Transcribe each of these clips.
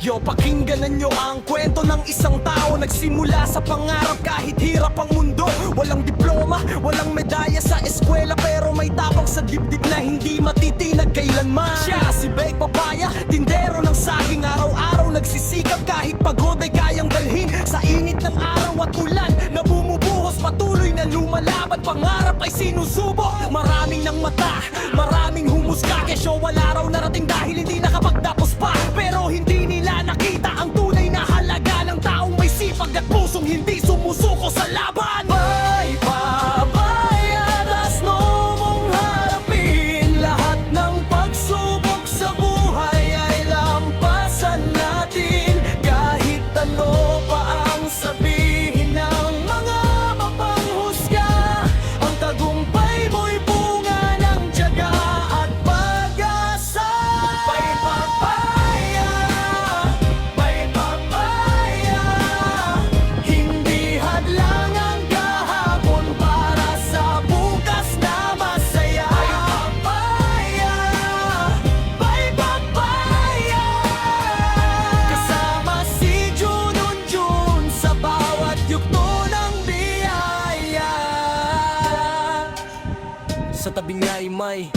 Yo, pakinggan nyo ang kwento ng isang tao. Nagsimula sa pangarap kahit hirap ang mundo. Walang diploma, walang medalya sa eskwela, pero may tapang sa dibdib na hindi matitinag kailanman. Siya si Bake Papaya, tindero ng saging. Araw-araw nagsisikap kahit pagod ay kayang dalhin. Sa init ng araw at ulan na bumubuhos, patuloy na lumalaban. Pangarap ay sinusubok. Maraming ng mata, maraming humusga, kesyo wala raw narating dahil hindi nakapagtapos pa. Pero hindi nila nakita ang tunay na halaga ng taong may sipag at pusong hindi sumusuko sa laban. Bye, papaya, das no mong harapin. Lahat ng pagsubok sa buhay ay lampasan natin. Kahit ano pa ang sabihin ng mga mapanghusga, ang tagumpay mo'y bunga ng tiyaga at pag-asa. Bye, papaya, bye, papaya. Hindi hadlang ang kahapon para sa bukas na masaya. Bye, papaya, kasama si Junjun sa bawat yugto ng biyaya. Sa tabi niya ay may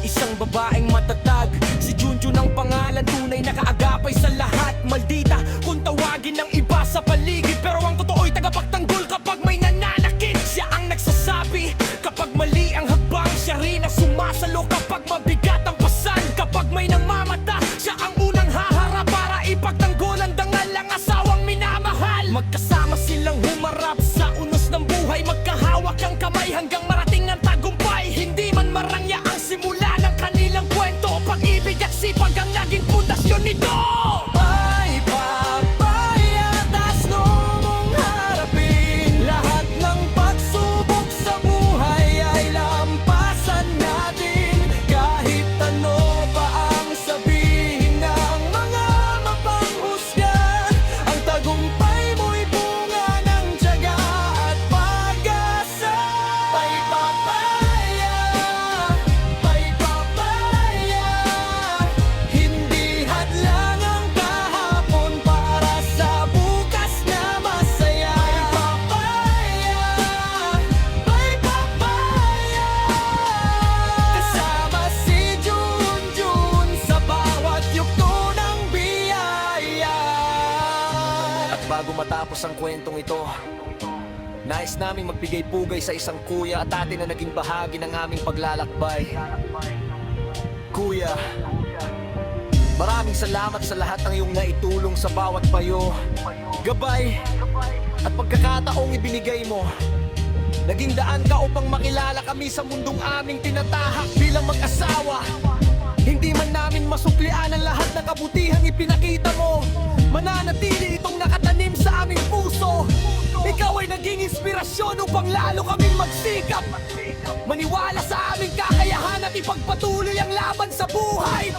isang babaeng matatag. Si Junjun ang pangalan, tunay na kaagapay sa lahat. Maldita kung tawagin ng iba sa paligid, pero ang totoo'y tagapagtanggol kapag may nananakit. Siya ang nagsasabi kapag mali ang hakbang, siya rin ang sumasalo kapag mabigat ang pasan. Kapag may nangmamata, siya ang unang haharap para ipagtanggol ang dangal ng asawang minamahal. Magkasama silang humarap sa unos ng buhay, magkahawak ang kamay hanggang marating ang tagumpay. Hindi man marangya ang simula ng kanilang kwento, pag-ibig at sipag ang naging pundasyon nito. Ay, papaya, das no mong harapin. Lahat ng pagsubok sa buhay ay lampasan natin. Kahit ano pa ang sabihin ng mga mapanghusga, ang tagumpay mo'y bunga ng tiyaga at pag-asa. Ay, papaya, ay, papaya. Hindi hadlang ang kahapon para sa bukas na masaya. Ay, papaya, kasama si Junjun sa bawat yugto ng biyaya. At bago matapos ang kwentong ito, nais naming magbigay pugay sa isang kuya at ate na naging bahagi ng aming paglalakbay. Kuya, maraming salamat sa lahat ng iyong naitulong sa bawat payo, gabay at pagkakataong ibinigay mo. Naging daan ka upang makilala kami sa mundong aming tinatahak bilang mag-asawa. Hindi man namin masuklian ang lahat ng kabutihang ipinakita mo. Mananatili itong nakatanim sa aming puso. Ikaw ay naging inspirasyon upang lalo kaming magsikap, maniwala sa aming kakayahan at ipagpatuloy ang laban sa buhay.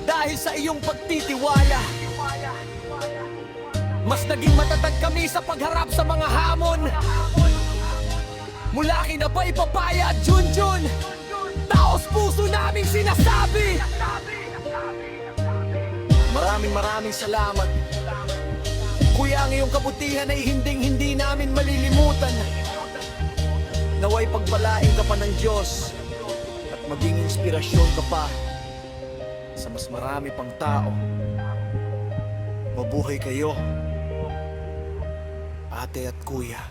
Dahil sa iyong pagtitiwala, mas naging matatag kami sa pagharap sa mga hamon. Mula kina Bake Papaya at Junjun, taos puso naming sinasabi, maraming salamat. Kuya, ang iyong kabutihan ay hindi namin malilimutan. Naway pagpalain ka pa ng Diyos at maging inspirasyon ka pa sa mas marami pang tao. Mabuhay kayo, ate at kuya.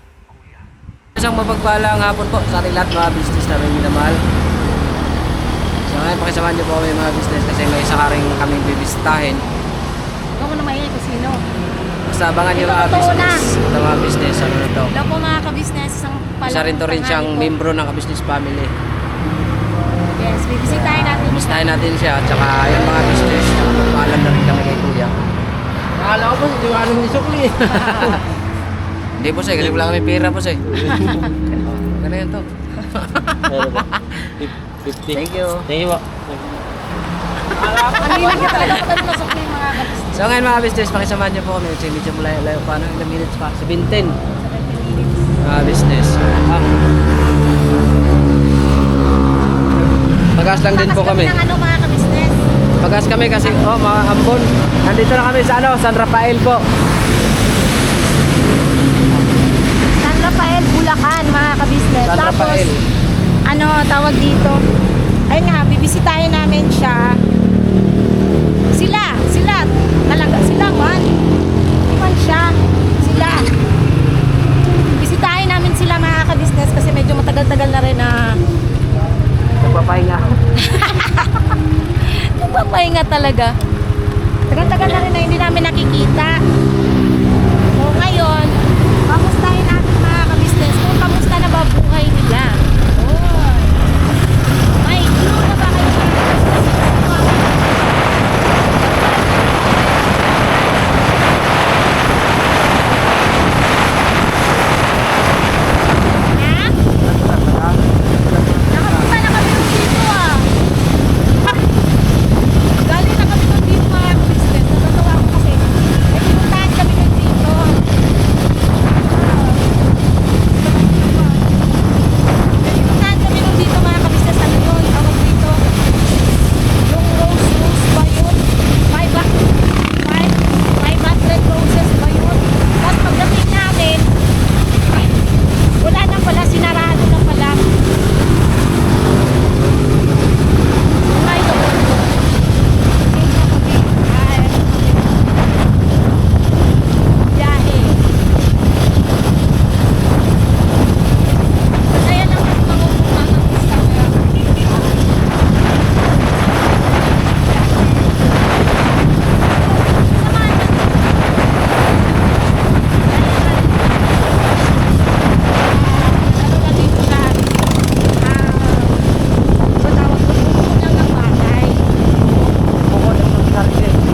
Isang mapagpalang hapon po sa ating lahat mga business namin minamahal. So ngayon pakisamahan niyo po kami mga business kasi may isa ka rin kaming bibisitahin. Huwag mo na maingay kung sino. Basta abangan niyo mga Totoo na. business. Ito mga business, ano na to. Hello po mga ka-business. Isang Isa rin to rin siyang membro ng ka-business family. Yes, bibisitahin natin. Bibisitahin natin siya at saka yung mga business. Paalam na rin kami kay kuya. Akala ko po, hindi ko alam ni Sukli. Hindi po kasi wala kami pera po Ganda yan to. 50. Thank you. Thank you po. Ang hilig ka talaga pag pasok na yung mga ka-business. So ngayon mga business, pakisamahan niyo po kami. Kasi medyo malayo pa. Ilang minutes pa? 17. Mga business. Tagas lang din po kami. Ng ano mga ka-business? Magas kami kasi, mga ambon. Nandito na kami sa San Rafael po. San Rafael, Bulacan, mga kabisnes. San Tapos, Rafael. ano tawag dito? Ayun nga, bibisitahin namin siya. Sila, talaga, sila man. Hindi man siya, sila. Bisitahin namin sila mga kabisnes kasi medyo matagal-tagal na rin na Nagpapahinga. nagpapahinga talaga. Tagal-tagal na rin na hindi namin nakikita. So ngayon, kamustahin natin mga kabisnes kung kamusta na ba buhay nila. Oh. May clue na ba kayo? Ha? Nakapunta na kami nung dito ah. Galing na kami nung dito mga kabisnes. Natatawa ko kasi. May pinuntahan kami nung dito. May pinuntahan kami nung dito mga kabisnes. Ano yun? Tawag dito. Yung rose ba yun? Five red roses ba yun? Tapos pagdating namin, wala na pala, sinarado na pala. Ngayon, biyahe. Kaya lang ang makukuha ng Instagram. Samahan natin. Ano na dito na so tawag ko lang ng bagay.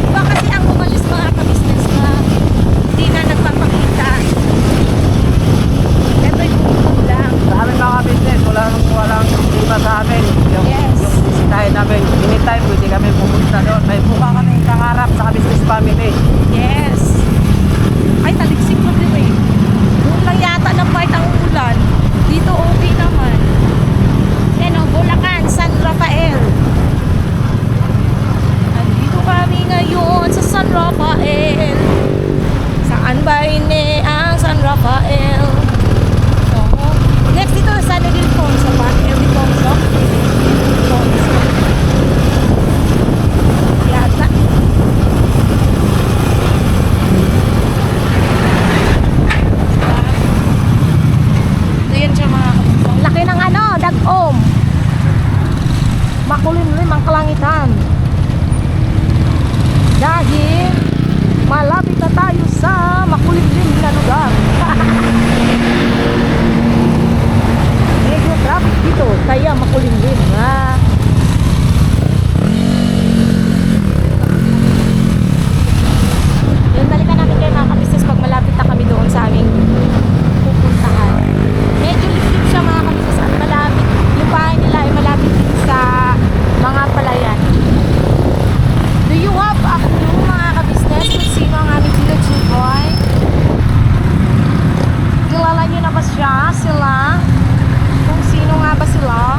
Iba kasi ang umalis mga kabisnes na hindi na nagpapakita. Ito yung bukod lang. Sa amin mga business, walang iba sa amin. Yes. Yung bisitahin namin, anytime pwede kami pumunta doon. May buka kami kangarap sa business family. Yes. Ay, taligsik ko din eh. Doon lang yata ng part ang ulan. Dito okay naman. Yan o, Bulacan, San Rafael. Nandito kami ngayon sa San Rafael. Saan ba ini ang San Rafael? So, next dito San Ildefonso ba? Ildefonso? Ildefonso. Yata. So yan siya mga kapatid. Ang laki ng ano, dag-om. Makulimlim ang kalangitan. Dahil malapit na tayo sa makulimlim na lugar. Medyo traffic dito, kaya makulimlim ha. Yun, balikan namin kayo mga kabisnes pag malapit na kami doon sa aming pupuntahan. Medyo liblib siya mga kabisnes at malapit. Yung bahay nila ay malapit din sa mga palayan. Do you have a clue mga kabisnes kung sino ang aming village boy? Kilala niyo na ba sila? Kung sino nga ba sila?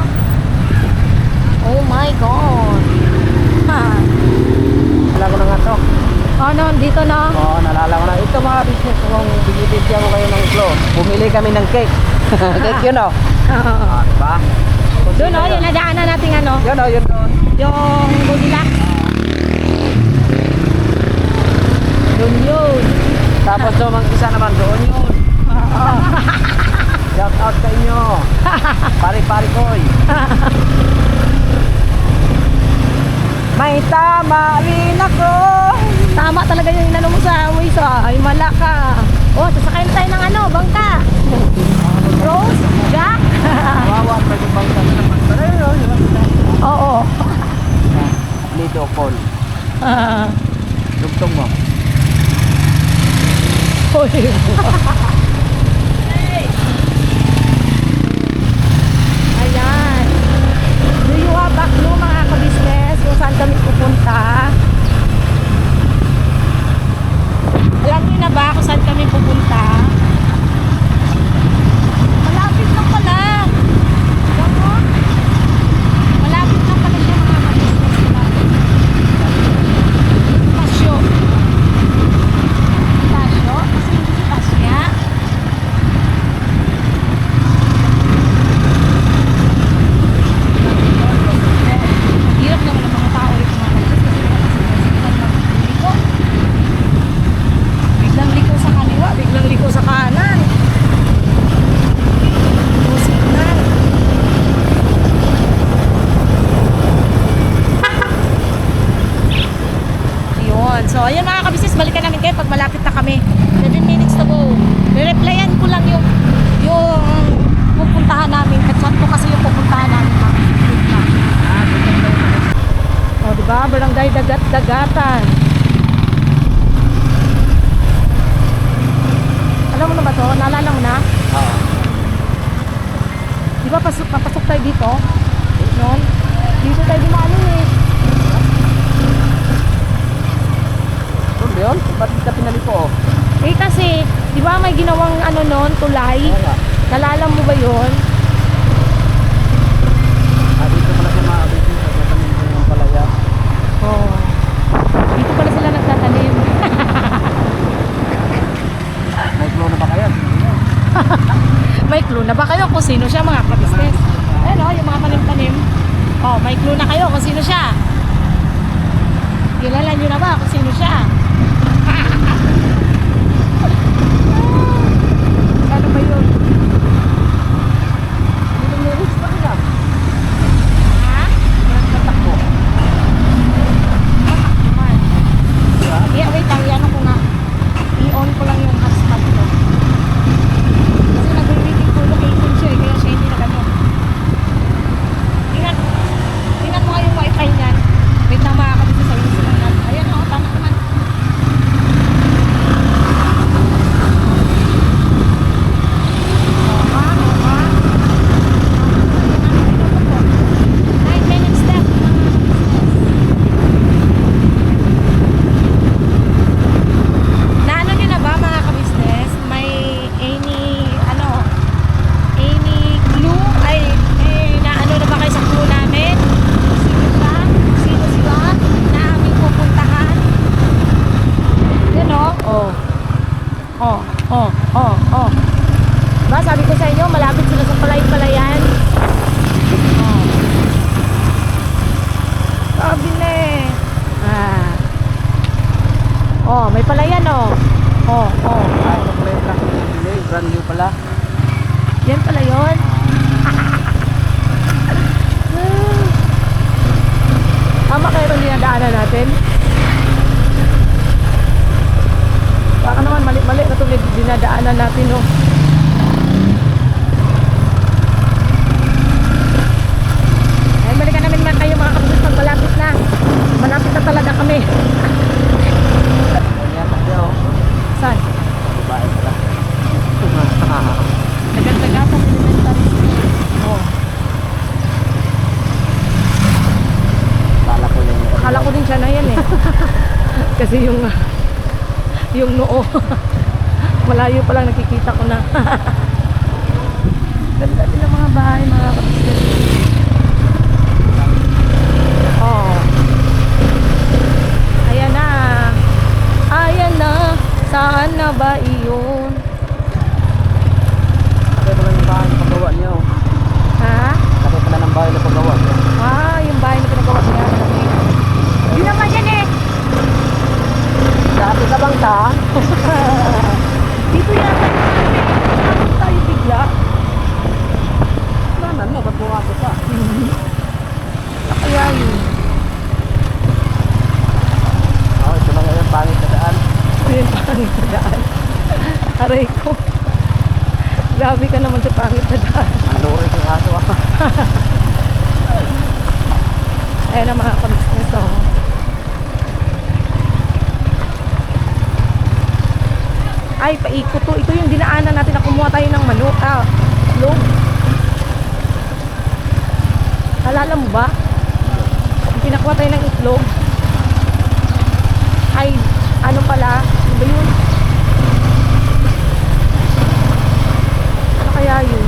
Oh my God! Ha? Wala ko na nga to. Oh no, dito no? Oo, nalala ko na. Ito mga business, kung binibigyan ko kayo ng flow, bumili kami ng cake. Cake yun o. Diba? Doon no, yung nadaanan natin ano? Yun o, yun doon. Yung Goldilocks. Doon yun. Tapos doon, isa naman doon yun. Shout out sa inyo. Pari-pari koy. May tama rin ako. Tama talaga yung inano mo sa Waze ah. Ay malaka. Oh, sasakayin tayo ng ano, bangka. Rose, Jack. Wawa, may bangka na naman. Oo. Lido call. Dugtong mo. Hoy. Ayan. Do you have a clue mga kabisnes kung saan kami pupunta? Alam niyo na ba kung saan kami pupunta? Malapit lang pala. Alam mo? Malapit lang pala siya mga kabisnes. Barangay Dagat-Dagatan. Alam mo na ba to? Naalala mo na? Oo. Di ba papasok tayo dito? Noon? Dito tayo dumalo eh. Doon ba yun? Ba't ka pinalipo? Eh kasi, di ba may ginawang ano noon, tulay? Wala. Nalala mo ba yun? Dito pala siya maabit yung pagkatanim ko ng palaya. Oo. Dito pala sila nagtatanim. May glow na ba kayo? May clue na ba kayo kung sino siya mga ka-business? Ayun o, yung mga tanim-tanim. Oh, may clue na kayo kung sino siya. Kilala nyo na ba kung sino siya? Ano ba yun? Dito may risk pa kaya? Ha? Tatakbo. Man. Yeah, wait lang. Yan ako nga. I-on ko lang yung hotspot ko. Kasi nag-reading ko location siya eh. Kaya siya hindi nag-ano. Tingnan. Tingnan mo nga yung wifi niyan. Wait lang makakabit sa iyo. Ayan o, tama naman. Oo nga, oo nga. 9 minutes left. Naano nyo na ba mga ka-business? May any clue? Ay, naano na ba kayo sa clue namin? Sino siya? Sino sila? Na aming pupuntahan? Yan o. Oh. Oh, oh, oh, oh. Diba sabi ko sa inyo, malapit sila sa palay-palayan. Oh. Sabi na eh. Ah. Oh, may palayan oh. Oh, oh. Ay, ito pala yung traffic delay. Brand new pala. Yan pala yun. Tama kayo rin dinadaanan natin. Baka naman mali-mali na itong dinadaanan natin oh. Ay, balikan namin nga kayo mga kapatid pag malapit na. Malapit na talaga kami. Ayan yan, takya oh. Saan? Babae pala. Dagat-dagatan elementary school. Oh. Kala ko yung... Akala ko din siya na yan eh. Kasi yung noo. Malayo pa lang nakikita ko na. Ganda din ang mga bahay, mga kapatid. Oh. Ayan na. Ayan na. Saan na ba iyon? Kaya pala yung bahay na paggawa niya oh. Ha? Kaya pala ng bahay na paggawa niya. Ah, yung bahay na pinagawa niya. Yun naman yan eh. Dati ka bang ta? Dito yata natin tayo bigla. Planan mo, ba't bumago pa? Kaya yun. Oo, ito na ngayon, pangit na daan. Ayun, pangit na daan. Aray ko. Grabe ka naman sa pangit na daan. Ang lurik yung aso ah. Ayan ang mga kabisnes oh. Ay, paikot to. Ito yung dinaanan natin na kumuha tayo ng manok. Log. Alala mo ba? Yung pinakuha tayo ng itlog. Ay, ano pala? Ano ba yun? Ano kaya yun?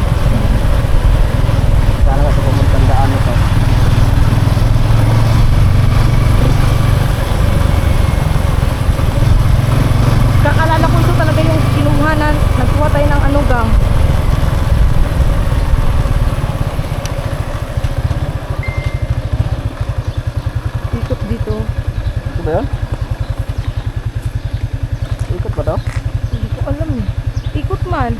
Sana ka sa pumuntang daan ito. Kakalala ko ito talaga yung kinuhanan. Nagkuha tayo ng ano gang. Ikot dito. Ito ba yun? Ikot ba to? Hindi ko alam eh. Ikot man.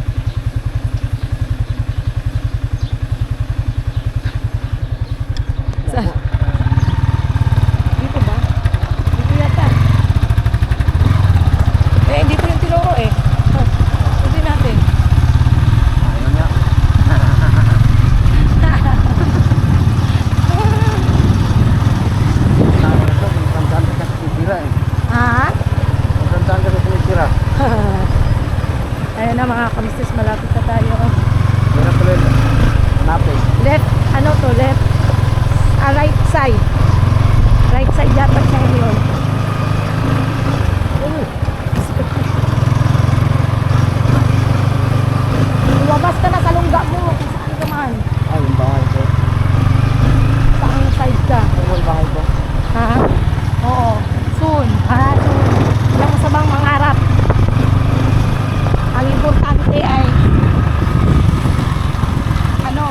Saan? Dito ba? Dito yata. Eh, dito yung tinuro eh. Oh, hindi natin. Ayun niya. ano to, left, right side. Right side dapat siya yun. Lumabas ka na sa lungga mo. Kung saan ka man. Ay, yung bahay ko. Saan side ka? Yung bahay ko. Ha? Oo. Soon. Soon. Walang masamang mangarap. Ang importante ay ano,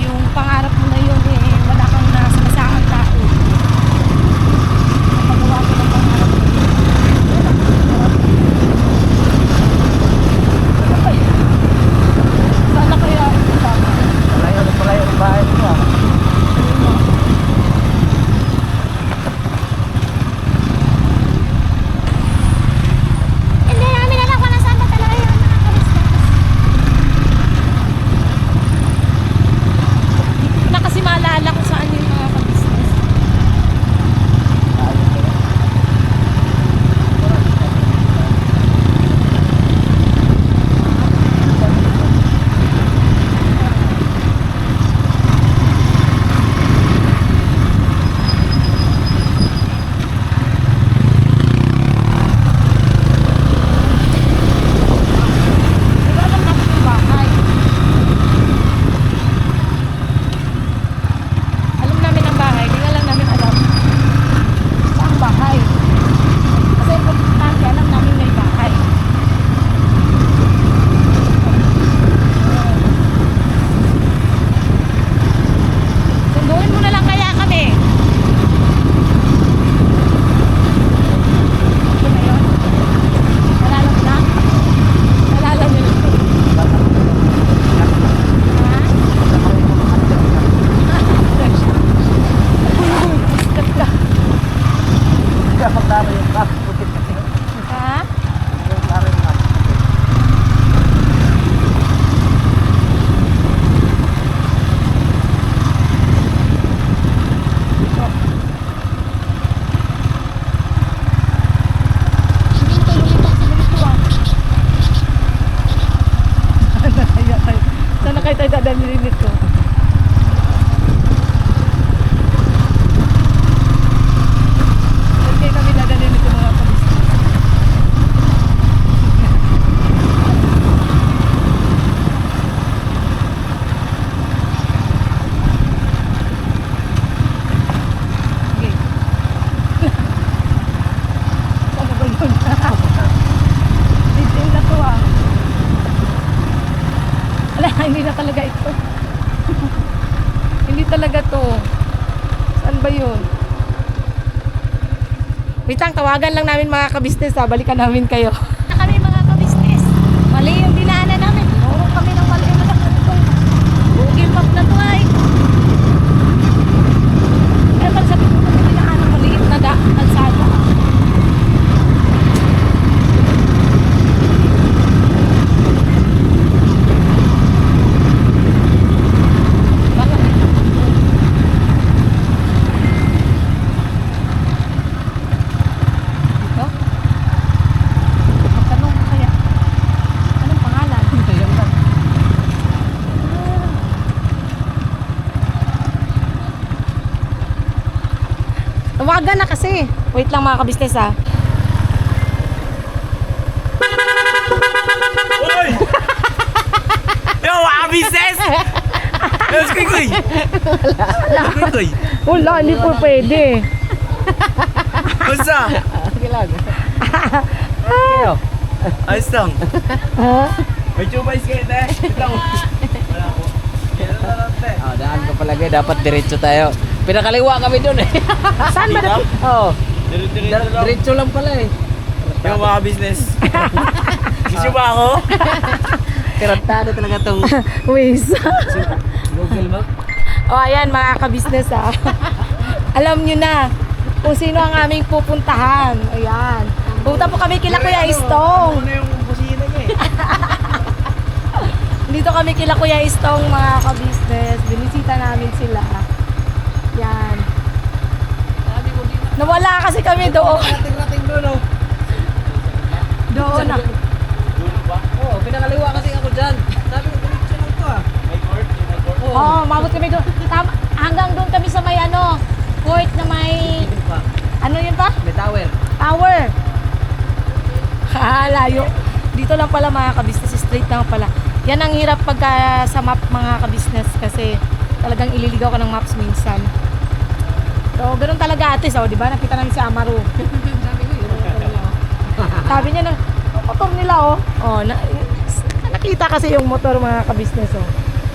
yung pangarap mo na yun wala kang nasamasakang tao. Napagawa ko ng pangarap mo. Sana kaya Malayo yung bahay ko ah. Hindi namin alam kung nasaan ba talaga yung mga kalistas. Hindi ko na kasi maalala kung saan yung mga kalistas. Hindi ko alam natin yung bahay. Alam namin ang bahay, hindi nga lang namin alam saan bahay. Kasi importante, alam namin may bahay. Sunduin mo na lang kaya kami. Ito na yun. Nalala mo na? Nalala niyo na? Ha? Sikat ka. Kaya magdaro yung bahay ko. Ha? Magdaro yung bahay ko. Sana kayo tayo dadalhin nito. Saan kayo kami dadalhin nito mga kabisnes? Okay. Saan ba yun? Detail na to ah. Wala, hindi na talaga ito. Hindi talaga to. Saan ba yun? Wait lang, tawagan lang namin mga kabisnes ha. Balikan namin kayo. Kami mga kabisnes. Mali yung dinaanan namin. Oo, kami ng mali. Booking pop na to ay. Eh, pag sabi ko na dinaanan maliit na kalsada. Bakit? Dito? Magtanong ko kaya. Anong pangalan? Ayun lang. Tawagan na kasi. Wait lang mga kabisnes ha. Uy! Yo, mga business! Yes, kuy-kuy! Kuy-kuy! Wala, hindi po pwede. Basta! Sige lang. Kayo. Ayos lang. Ha? May chubay skate eh. Wait lang. Wala ko. Kailan na lang te. Oh, daan ko palagi. Dapat diretso tayo. Pinakaliwa kami dun eh. Saan ba Dito? Oo. Diretso lang. Diretso lang pala eh. Yo, mga business. Gusto ba ako? Tarantado talaga tong Waze. Google Map. O ayan mga kabisnes ha. Alam nyo na kung sino ang aming pupuntahan. Ayan. Pupunta po kami kila Kuya Istong. Ano yung kusina niya eh? Dito kami kila Kuya Istong mga kabisnes. Binisita namin sila. Yan. Nawala kasi kami doon. Rating doon oh. Doon na. Dulo ba? Oo, pinakaliwa kasi ako dyan. Sabi ko, diretso lang to ah. May court? May court? Oo, Oo, umabot kami doon. Hanggang doon kami sa may court na may, ano yun pa? May tower. Tower. Ha, layo. Dito lang pala mga kabisnes, straight lang pala. Yan ang hirap pagka sa map mga kabisnes kasi talagang ililigaw ka ng maps minsan. So, ganun talaga ate. So, di ba? Nakita namin si Amaru. Sabi niya na, ang motor nila nakita kasi yung motor mga kabisnes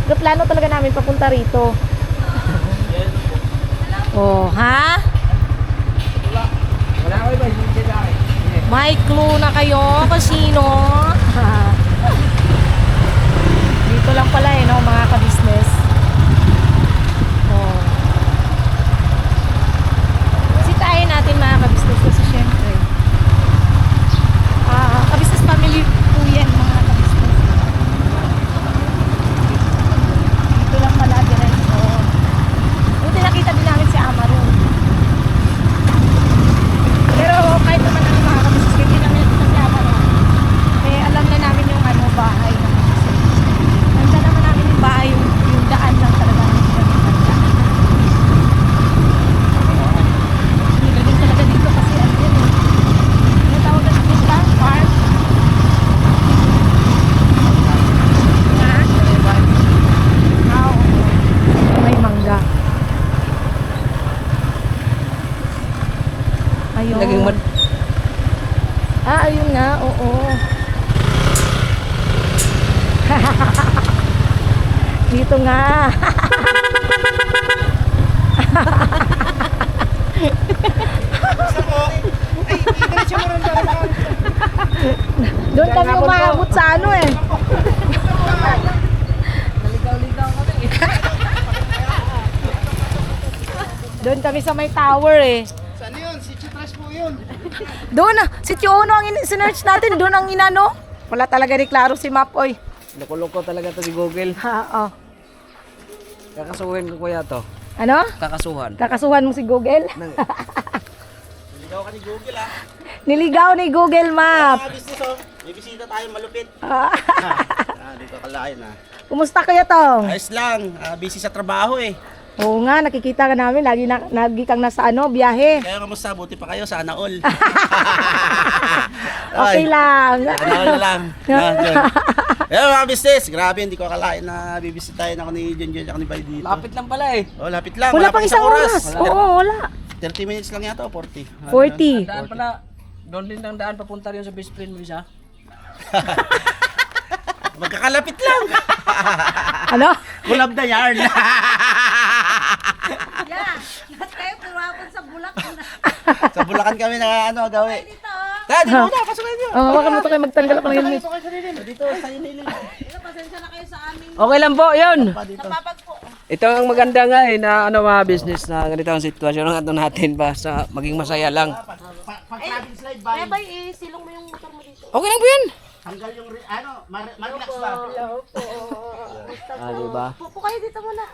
Pero plano talaga namin papunta rito. Ha? Wala ko ba? May clue na kayo kung sino? Dito lang pala mga kabisnes. Sitahin natin mga kabisnes kasi syempre. Kabisnes family po yan mga kabisnes. Dito lang pala diretso. Buti nakita din namin si Amaru. Pero kahit naman mga kabisnes, hindi namin nakita si Amaru. Alam na namin yung bahay na nandun naman namin yung bahay, yung daan lang talaga. Hindi din talaga dito kasi ano tawag na dito? Park? May mangga. Ayun. Naging Ayun nga, oo. Dito nga. Doon kami umabot sa Naligaw-ligaw kami. Doon kami sa may tower Saan yun? Si Chitras po yun. Doon si Chiono ang sinearch natin. Doon ang inano. Wala talaga ni klaro si Map, oy. Loko-loko talaga to si Google. Oo. Kakasuhin ko kuya to. Ano? Kakasuhan. Kakasuhan mo si Google? Niligaw ka ni Google Niligaw ni Google Map. business may bisita tayo malupit. Dito kalain Kumusta kaya to? Ayos lang, busy sa trabaho Oo nga, nakikita ka namin. Lagi kang nasa biyahe. Kaya kamusta? Buti pa kayo, sana all. Okay lang. Sana all na lang. Yun. Mga business, grabe, hindi ko akalain na bibisitahin ako ni Junjun at ni Bay dito. Lapit lang pala Lapit lang. Wala pang isang oras. Oo, wala. 30 minutes lang yata o 40. 40. Daan pala. Doon din ang daan papunta rin sa best friend mo isa. Magkakalapit lang. Ano? Kulab na yarn. Sa Bulacan kami na gawi. Dad, dito na, pasukin niyo. Baka mo to kayo magtanggal ako ng helmet. Dito, sa inilin. Okay lang po, yun. Dito. Ito ang maganda nga na mga business na ganito ang sitwasyon ng ato natin ba sa maging masaya lang. Pag-travel slide ba? Silong mo yung motor mo dito. Okay lang po yun. Hanggal yung, mag-relax ba? Diba? Pupo kayo dito muna.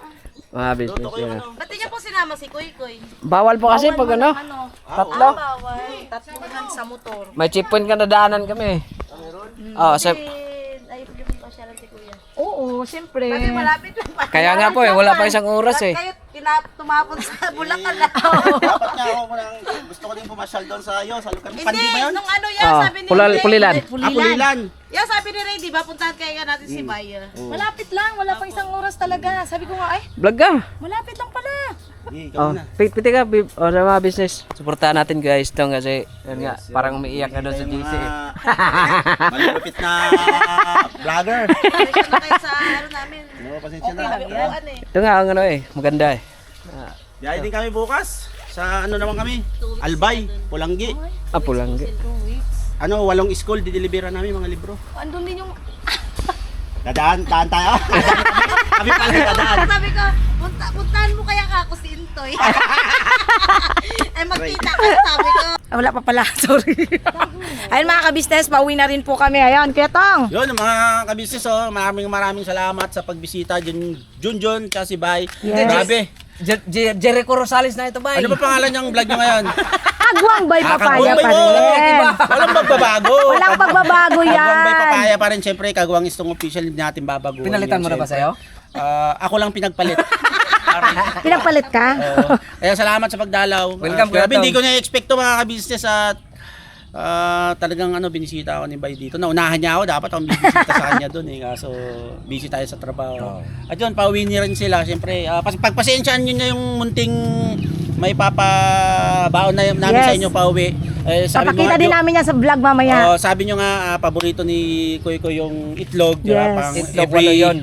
Mga business yun. Ba't niya po sinama si Kuy Kuy? Bawal po kasi pag tatlo. Bawal. Tatluhan sa motor. May checkpoint ka na daanan kami. Sa, Ay, pag-ibig pa siya lang si Kuya. Oo, siyempre. Malapit lang pa. kaya nga po wala pa isang oras Kayo tumapon sa Bulacan na. Dapat nga ako gusto ko din pumasyal doon sa iyo, sa lugar. Hindi, Pandi ba yun? nung ano yan, sabi ni Pulilan. Pulilan. Yan, sabi ni Ray, di ba, puntahan kaya natin si Bayer. Malapit lang, wala pang isang oras talaga. Sabi ko nga, ay, Vlog ka. malapit lang pala. Ikaw na. Piti ka sa mga business. Suportahan natin guys to kasi yun nga, parang umiiyak na doon sa GC. Malupit na vlogger. Pasensya na kayo sa ano namin. Pasensya na. Ano eh. Ito nga ang maganda Biyahe din kami bukas. Sa ano naman kami? Albay, Pulanggi. Pulanggi. Ano, 8 school, didelibera namin mga libro. Andun din yung, Daan tayo. Kami pala dadaan. Sabi ko, puntahan mo kaya ako si Intoy. Ay magkita ka, sabi ko. wala pa pala, sorry. Ayun mga ka-business, pauwi na rin po kami. Ayun, Kuya Tong. Yun, mga kabisnes, maraming salamat sa pagbisita. Junjun, tsaka si Bay. Yes. Grabe. Jericho Rosales na ito ba? Ano ba pangalan niyang vlog niyo ngayon? Agwang Bay Papaya Kagwang pa Bay, rin. Walang magbabago. Walang pagbabago Kagwang Bay yan. Papaya pa rin. Siyempre, Kagwang Istong official natin babago. Pinalitan mo na ba sa'yo? Ako lang pinagpalit. Pinagpalit ka? Oo. Kaya salamat sa pagdalaw. Welcome, Grabe, Kuya Tom. hindi ko na-expect to mga ka-business at talagang binisita ako ni Bay dito. Naunahan niya ako, dapat akong bibisita sa kanya doon eh. Kaso busy tayo sa trabaho. At yun, pauwi niya rin sila. Siyempre, pagpasensyaan nyo na yung munting may papabaon na namin Yes. sa inyo pauwi. Sabi mo Papakita din namin yan sa vlog mamaya. sabi nyo nga, paborito ni Kuy yung itlog. Yes. Pang Itlog, wala yun.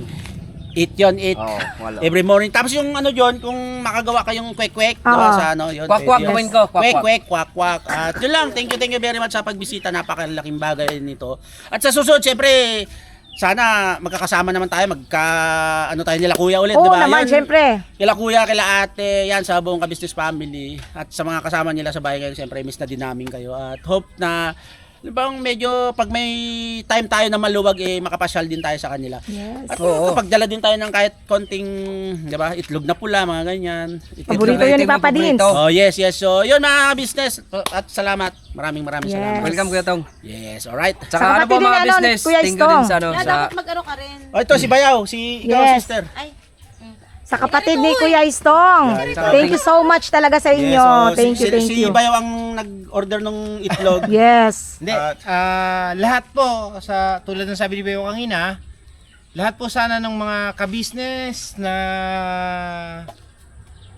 Eat yun, eat. Oo, wala. Every morning. Tapos yung yun, kung makagawa kayong kwek-kwek, Oo. diba, sa yun. Kwak-kwak, pwede yun. gawin ko, kwak-kwak. Kwek-kwek, kwak-kwak. At yun lang, thank you very much sa pagbisita. Napakalaking bagay nito. At sa susunod, syempre, sana magkakasama naman tayo, tayo nila kuya ulit, Oo di ba? naman, Yan, syempre. Kila kuya, kila ate, yan sa buong ka-business family. At sa mga kasama nila sa bahay ngayon, syempre, miss na din namin kayo. At hope na, bang medyo pag may time tayo na maluwag makapasyal din tayo sa kanila. Yes. At Oo. kapag dala din tayo ng kahit konting, 'di ba, itlog na pula, mga ganyan. Paborito yun ni Papa Dins. Oh, yes. So, yun mga business. At salamat. Maraming Yes. salamat. Welcome Kuya Tong. Yes, alright. Tsaka Sa ano po kapatid mga ni, business, Kuya thank you din Stong. sa Na, sa dapat mag-ano ka rin. Oh, ito si Bayaw, ikaw Yes. sister. Ay, Sa kapatid ni Kuya Istong. Thank you so much talaga sa inyo. Yes, Thank you, thank si you. Bayaw ang nag-order ng itlog. Yes. Hindi, lahat po, sa tulad ng sabi ni Bayo kanina, lahat po sana ng mga ka-business na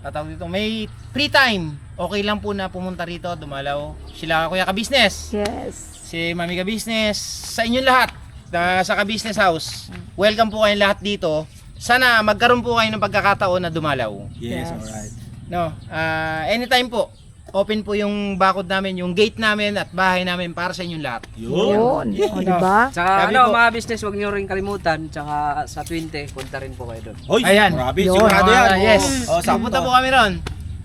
tatawag dito, may free time, okay lang po na pumunta rito, dumalaw. Sila kuya ka-business, Yes. si mami ka-business, sa inyong lahat, sa ka-business house, welcome po kayong lahat dito. Sana magkaroon po kayo ng pagkakataon na dumalaw. Yes, Yes. alright. No, anytime po, open po yung bakod namin, yung gate namin at bahay namin para sa inyong lahat. Yun. O, diba? Tsaka Sabi ano, po- mga business, huwag nyo rin kalimutan. Tsaka sa 20, punta rin po kayo doon. Hoy, Ayan. grabe, Yun. sigurado yan. Yes. Oh, sakto. Pupunta po kami ron.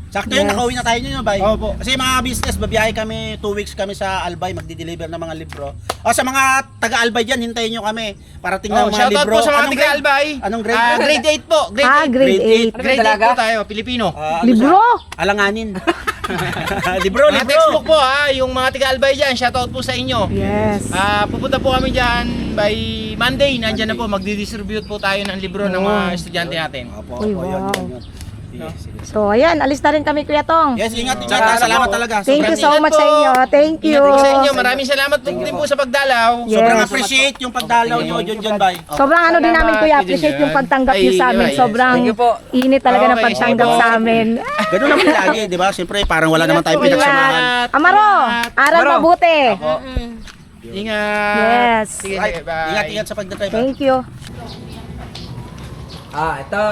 Sakto yun, nakauwi na tayo nyo, Bay. Opo. Kasi mga business, babiyahe kami, 2 weeks kami sa Albay, magdi-deliver ng mga libro. Sa mga taga-Albay dyan, hintayin nyo kami. Parating ng mga Shoutout libro. po sa mga Anong tiga grade? Albay. Anong grade? Grade 8 po. Grade 8. Grade Grade 8. Ano Grade 8 talaga? po tayo, Pilipino. Libro? Alanganin. libro, Mga libro. textbook po yung mga tiga Albay dyan, shoutout po sa inyo. Yes. Pupunta po kami dyan by Monday, nandyan na po, magdi-distribute po tayo ng libro ng mga estudyante natin. Opo, Uy, opo, yun, wow. yun, yun. Sige, sige. So, ayan. Alis na rin kami, Kuya Tong. Yes, ingat. Tsaka, Salamat ano po, talaga. Thank you so Ingat much po. sa inyo. Thank you. Ingat po sa inyo, maraming salamat po din po sa pagdalaw. Yes. Sobrang appreciate yung pagdalaw nyo, John Bay. Sobrang ano din namin, Kuya. Salamat, Appreciate Kuya yung pagtanggap niyo Ay, sa amin. yes. Sobrang Thank you po. init talaga ng Okay, pagtanggap sige po. sa amin. Ganun naman lagi, di ba? Siyempre, parang wala naman tayong Ingat po, pinagsamahan. ingat. Amaro, aral Amaro. mabuti. Ingat. Yes. Sige, Right. bye. Ingat sa pagdadrive. Thank you. Ito,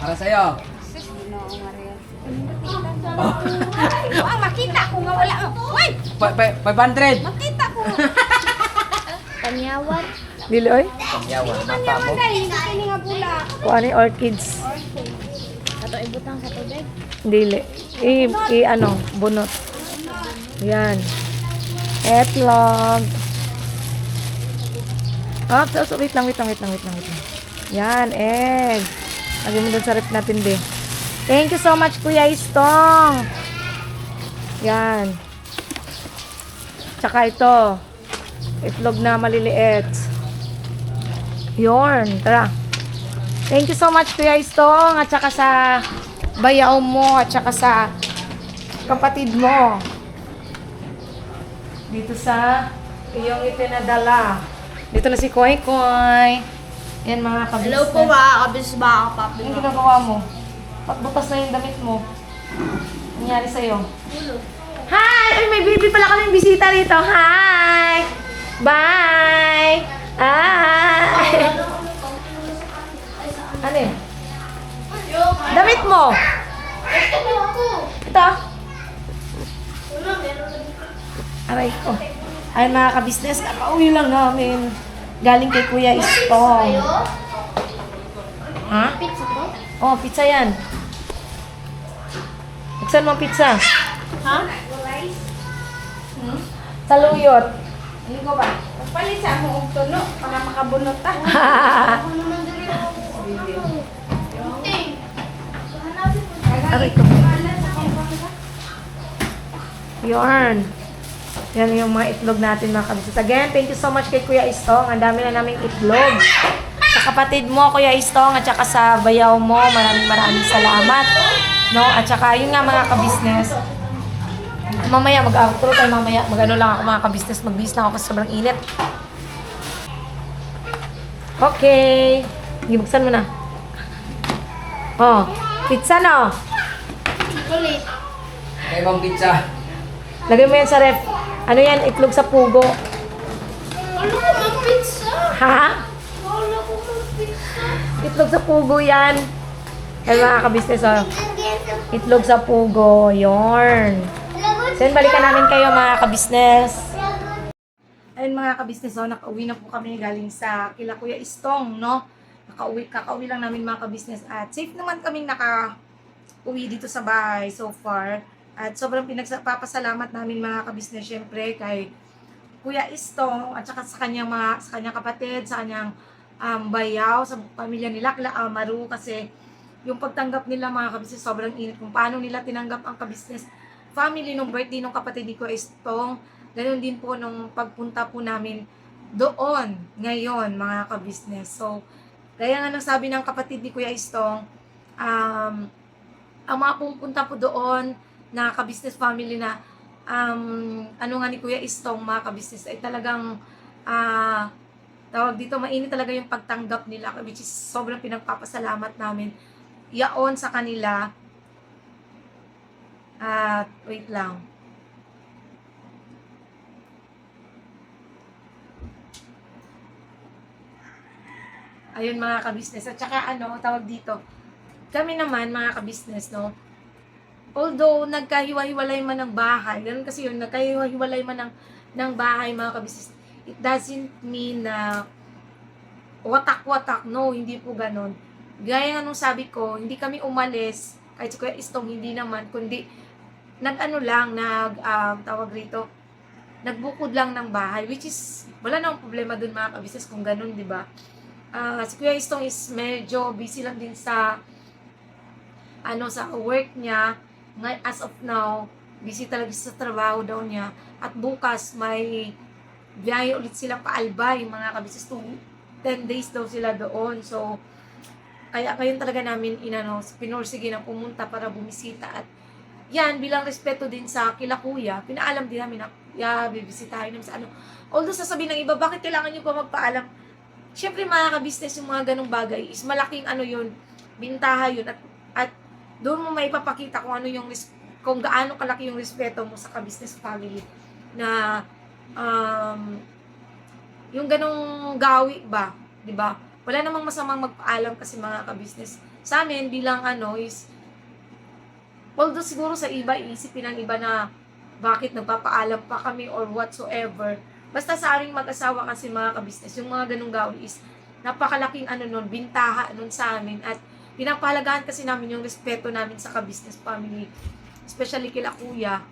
para sa'yo. makita ko nga wala. Uy! 500. Makita ko. Kanyawan. Dili, oy. Yawa, mata mo. Dahil hindi nga pula. Kung ano yung orchids. Ato ibutang sa tubig. Dili. Ano, bunot. Yan. Etlog. Wait lang. Yan, egg. Lagyan mo dun sa rep natin, be. Thank you so much, Kuya Istong. Yan. Tsaka ito. Itlog na maliliit. Yorn. Tara. Thank you so much, Kuya Istong. At saka sa bayaw mo. At saka sa kapatid mo. Dito sa iyong ipinadala. Dito na si Koy Koy. Yan mga kabis. Hello po ba? Kabis ba ka papi? Anong ginagawa mo? Butas na yung damit mo. Ano nangyari sa'yo? Hi! Ay, may baby pala kaming bisita rito. Hi! Bye! Hi! Ano yun? Damit mo! Ito. Aray ko. Ay, mga kabisnes, kakauwi lang namin. Galing kay Kuya Istong. Ha? Pizza po? Oh, pizza yan. Buksan mo ang pizza. Ha? Saluyot. Ano ko ba? Palit sa mo og tuno para makabunot ta. Aray ko. Yarn. Yan yung mga itlog natin mga kabisnes. Again, thank you so much kay Kuya Istong. Ang dami na naming itlog. Saka kapatid mo, Kuya Istong, at saka sa bayaw mo. Maraming salamat. No? At saka, yun nga mga kabisnes. Mamaya, mag-outro tayo mamaya. Mag-ano lang ako mga kabisnes. Mag-bis lang ako kasi sobrang init. Okay. Gibuksan mo na. Oh, pizza no? Kaya bang pizza? Lagay mo yan sa ref. Ano yan? Itlog sa pugo. Ano ko mag-pizza? Ha? Wala ko mag-pizza. Itlog sa pugo yan. Kaya mga kabisnes, oh. Itlog sa pugo. Yorn. So yun, balikan namin kayo mga kabisnes. Ayun mga kabisnes, oh, nakauwi na po kami galing sa kila Kuya Istong, no? Kakauwi lang namin mga kabisnes at safe naman kaming naka-uwi dito sa bahay so far. At sobrang pinagpapasalamat namin mga kabisnes syempre kay Kuya Istong at saka sa kanyang kapatid, sa kanyang bayaw, sa pamilya nila, kila Amaru, kasi yung pagtanggap nila mga kabisnes sobrang init kung paano nila tinanggap ang kabisnes family nung birthday nung kapatid ni Kuya Istong. Ganun din po nung pagpunta po namin doon ngayon mga kabisnes. So, kaya nga sabi ng kapatid ni Kuya Istong, ang mga pupunta po doon na kabisnes family na ano nga ni Kuya Istong mga kabisnes ay talagang tawag dito, mainit talaga yung pagtanggap nila, which is sobrang pinagpapasalamat namin yaon sa kanila. Wait lang. Ayun mga kabisnes. At saka tawag dito. Kami naman mga kabisnes, no? Although nagkahiwa-hiwalay man ng bahay, ganun kasi yun, nagkahiwa-hiwalay man ng bahay mga kabisnes, it doesn't mean na watak-watak. No, hindi po ganun. Gaya nga nung sabi ko, hindi kami umalis, kahit si Kuya Istong hindi naman, kundi tawag rito, nagbukod lang ng bahay, which is, wala namang problema dun mga kabisnes kung ganun, di ba? Si Kuya Istong is medyo busy lang din sa sa work niya. As of now, busy talaga sa trabaho daw niya. At bukas may biyahe ulit sila pa Albay, mga kabisnes, 10 days daw sila doon. So, kaya talaga namin pinursige na pumunta para bumisita. At yan, bilang respeto din sa kila Kuya, pinaalam din namin na bibisitahin namin sa Although sasabihin ng iba, bakit kailangan nyo pa magpaalam? Siyempre mga kabisnes, yung mga ganong bagay is malaking yun, bintaha yun, at doon mo maipapakita kung gaano kalaki yung respeto mo sa kabisnes family na yung ganong gawi ba, di ba? Wala namang masamang magpaalam kasi mga kabisnes. Sa amin bilang is, although siguro sa iba iisipin ng iba na bakit nagpapaalam pa kami or whatsoever. Basta sa aming mag-asawa kasi mga kabisnes, yung mga ganung gawi is napakalaking bintaha nun sa amin, at pinapahalagahan kasi namin yung respeto namin sa kabisnes family, especially kila Kuya.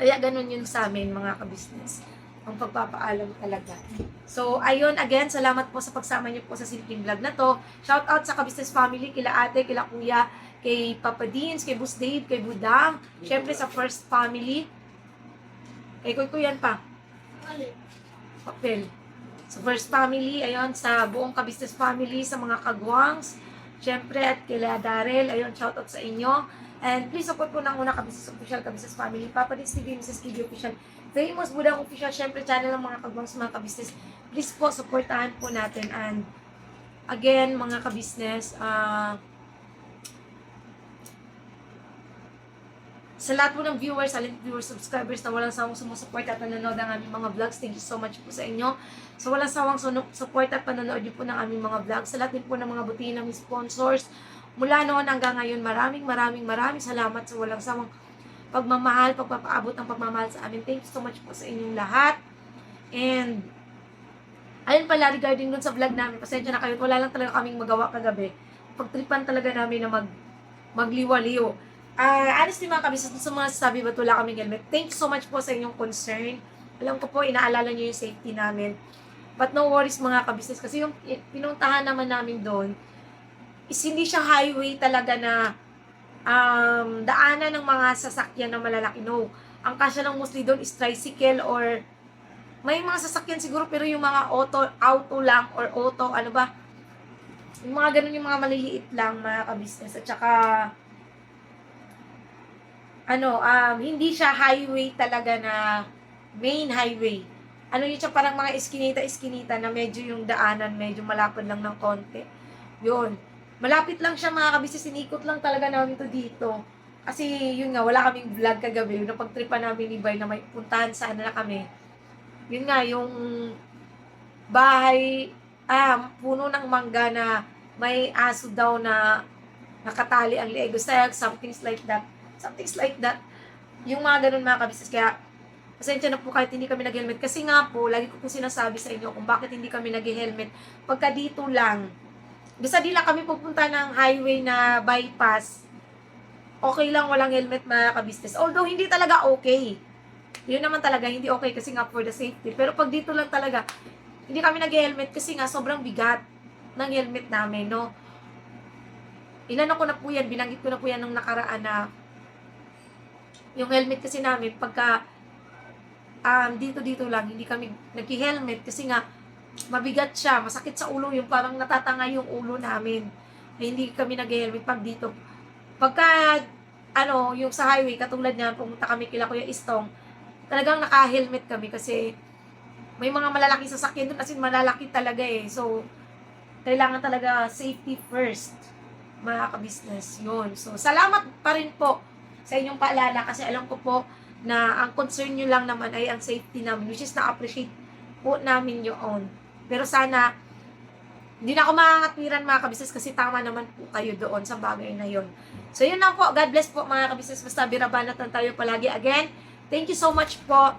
Kaya ganun yun sa amin mga kabisnes, ang pagpapaalam talaga. So ayun, again, salamat po sa pagsama niyo po sa simpleng vlog na to. Shout out sa kabisnes family, kila ate, kila Kuya, kay Papa Deans, kay Boss Dave, kay Budang, syempre sa first family, kay Kuyan pa papel. Sa first family, ayun, sa buong kabisnes family, sa mga kagwangs, syempre, at kila Darrell, ayun, shoutout sa inyo. And please support po ng una kabisnes official, kabisnes family, Papa Dins TV, Mrs. Kibi official, Famous Budang official, syempre channel ng mga kagwangs, mga kabisnes. Please po, supportahan po natin. And again, mga kabisnes, sa lahat po ng viewers, silent viewers, subscribers na walang sawang sumusuport at nanonood ng aming mga vlogs, thank you so much po sa inyo. Sa walang sawang support at panonood nyo po ng aming mga vlogs, sa lahat din po ng mga butihin ng sponsors, mula noon hanggang ngayon, maraming salamat sa walang sawang pagmamahal, pagpapaabot ng pagmamahal sa amin. Thank you so much po sa inyong lahat. And ayun pala, regarding dun sa vlog namin, pasensya na kayo, wala lang talaga kaming magawa kagabi. Pagtripan talaga namin na magliwaliw. Honestly mga kabisnes, sa mga sabi ba't wala kaming helmet, thank you so much po sa inyong concern. Alam ko po, inaalala nyo yung safety namin. But no worries mga kabisnes, kasi yung pinuntahan naman namin doon is hindi siya highway talaga na daanan ng mga sasakyan na malalaki. No, ang kasya lang mostly doon is tricycle, or may mga sasakyan siguro, pero yung mga auto lang, or Yung mga ganun, yung mga maliliit lang mga ka-business. At saka, hindi siya highway talaga na main highway. Ano yun siya, parang mga iskinita-iskinita na medyo yung daanan, medyo malapad lang ng konti. Yun. Malapit lang siya mga ka-business, inikot lang talaga namin to dito. Kasi yun nga, wala kaming vlog kagabi. Yung napagtripan namin ni Bay na may puntahan sana na kami. Yun nga, yung bahay, puno ng mangga na may aso daw na nakatali ang leeg. Something's like that. Something's like that. Yung mga ganun mga kabisnes. Kaya, pasensya na po kahit hindi kami nag-helmet. Kasi nga po, lagi ko po sinasabi sa inyo kung bakit hindi kami nag-helmet. Pagka dito lang, basta di lang kami pupunta ng highway na bypass, okay lang walang helmet mga kabisnes. Although, hindi talaga okay. Yun naman talaga, hindi okay kasi nga for the safety. Pero pag dito lang talaga, hindi kami nag-helmet kasi nga sobrang bigat ng helmet namin, no? Inano ko na po yan, binanggit ko na po yan nung nakaraan na yung helmet kasi namin, pagka dito lang, hindi kami nag-helmet kasi nga mabigat siya, masakit sa ulo, yung parang natatanga yung ulo namin. Hindi kami nag-helmet pag dito. Pagka, yung sa highway, katulad niya, pumunta kami kila Kuya Istong, talagang naka-helmet kami kasi may mga malalaking sasakyan doon, as in malalaki talaga eh. So, kailangan talaga safety first, mga ka-business. Yun. So, salamat pa rin po sa inyong paalala kasi alam ko po na ang concern nyo lang naman ay ang safety namin, which is na-appreciate po namin yun. Pero sana, hindi na ako makakatwiran mga kabisnes kasi tama naman po kayo doon sa bagay na yun. So yun lang po. God bless po mga kabisnes. Basta birabanat lang tayo palagi. Again, thank you so much po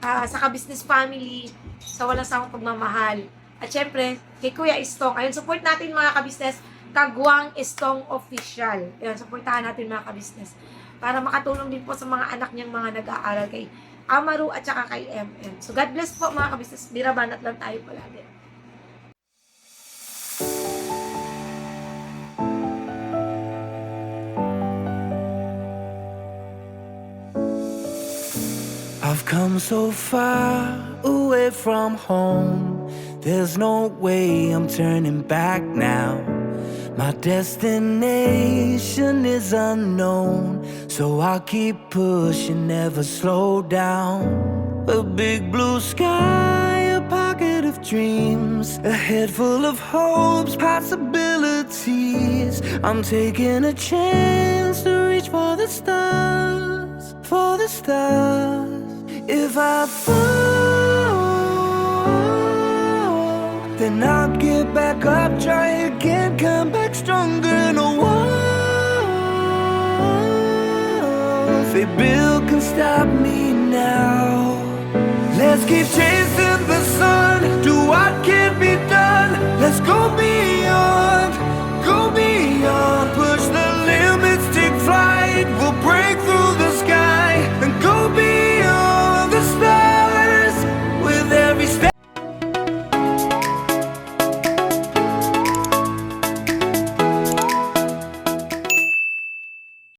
sa kabisnes family, sa walang sawang pagmamahal. At syempre, kay Kuya Istong. Ayun, support natin mga kabisnes. Kagwang Istong Official. Ayun, supportahan natin mga kabisnes. Para makatulong din po sa mga anak niyang mga nag-aaral kay Amaru at saka kay MM. So God bless po mga kabisnes. Birabanat lang tayo palagi. I've come so far away from home. There's no way I'm turning back now. My destination is unknown, so I'll keep pushing, never slow down. A big blue sky, a pocket of dreams, a head full of hopes, possibilities. I'm taking a chance to reach for the stars, for the stars. If I fall, then I'll get back up, try again, come back stronger. No walls they build can stop me now. Let's keep chasing the